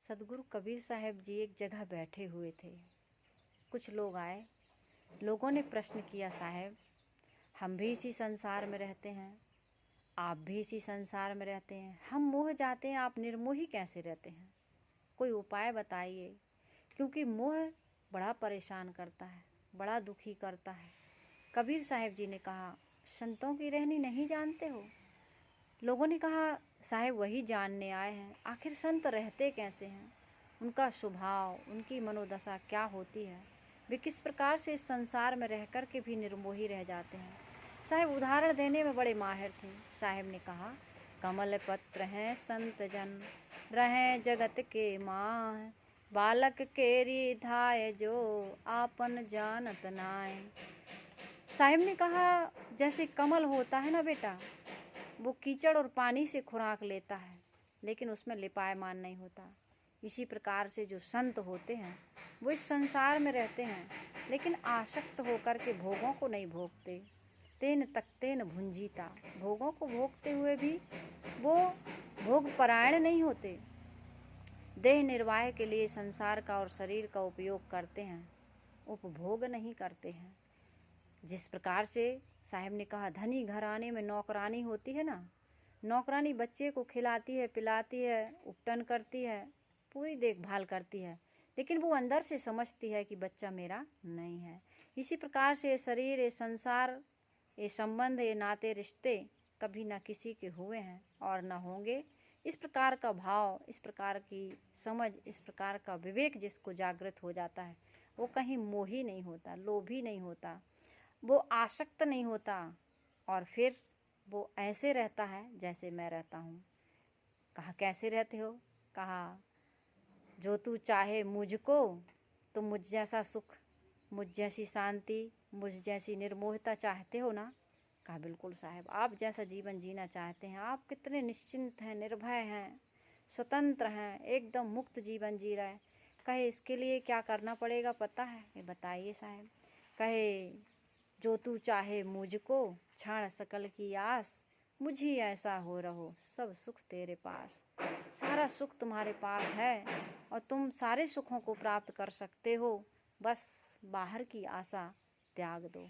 सदगुरु कबीर साहब जी एक जगह बैठे हुए थे। कुछ लोग आए। लोगों ने प्रश्न किया, साहब हम भी इसी संसार में रहते हैं, आप भी इसी संसार में रहते हैं, हम मोह जाते हैं, आप निर्मोही कैसे रहते हैं? कोई उपाय बताइए, क्योंकि मोह बड़ा परेशान करता है, बड़ा दुखी करता है। कबीर साहब जी ने कहा, संतों की रहनी नहीं जानते हो? लोगों ने कहा, साहब वही जानने आए हैं, आखिर संत रहते कैसे हैं, उनका स्वभाव, उनकी मनोदशा क्या होती है, वे किस प्रकार से इस संसार में रह कर के भी निर्मोही रह जाते हैं। साहब उदाहरण देने में बड़े माहिर थे। साहब ने कहा, कमल पत्र हैं संत जन, रहें जगत के माह, बालक केरी धाय जो आपन जानत नाय। साहब ने कहा, जैसे कमल होता है ना बेटा, वो कीचड़ और पानी से खुराक लेता है, लेकिन उसमें लिपायमान नहीं होता। इसी प्रकार से जो संत होते हैं वो इस संसार में रहते हैं, लेकिन आसक्त होकर के भोगों को नहीं भोगते। तेन तकतेन भुंजीता, भोगों को भोगते हुए भी वो भोग परायण नहीं होते। देह निर्वाह के लिए संसार का और शरीर का उपयोग करते हैं, उपभोग नहीं करते हैं। जिस प्रकार से साहब ने कहा, धनी घराने में नौकरानी होती है ना, नौकरानी बच्चे को खिलाती है, पिलाती है, उपटन करती है, पूरी देखभाल करती है, लेकिन वो अंदर से समझती है कि बच्चा मेरा नहीं है। इसी प्रकार से ये शरीर, ये संसार, ये संबंध, ये नाते रिश्ते कभी ना किसी के हुए हैं और ना होंगे। इस प्रकार का भाव, इस प्रकार की समझ, इस प्रकार का विवेक जिसको जागृत हो जाता है, वो कहीं मोही नहीं होता, लोभी नहीं होता, वो आसक्त नहीं होता, और फिर वो ऐसे रहता है जैसे मैं रहता हूँ। कहा, कैसे रहते हो? कहा, जो तू चाहे मुझको, तो मुझ जैसा सुख, मुझ जैसी शांति, मुझ जैसी निर्मोहता चाहते हो ना? कहा, बिल्कुल साहब, आप जैसा जीवन जीना चाहते हैं। आप कितने निश्चिंत हैं, निर्भय हैं, स्वतंत्र हैं, एकदम मुक्त जीवन जी रहे हैं। कहे, इसके लिए क्या करना पड़ेगा पता है? ये बताइए साहब। कहे, जो तू चाहे मुझको, क्षण सकल की आस, मुझी ऐसा हो रहो, सब सुख तेरे पास। सारा सुख तुम्हारे पास है और तुम सारे सुखों को प्राप्त कर सकते हो, बस बाहर की आशा त्याग दो।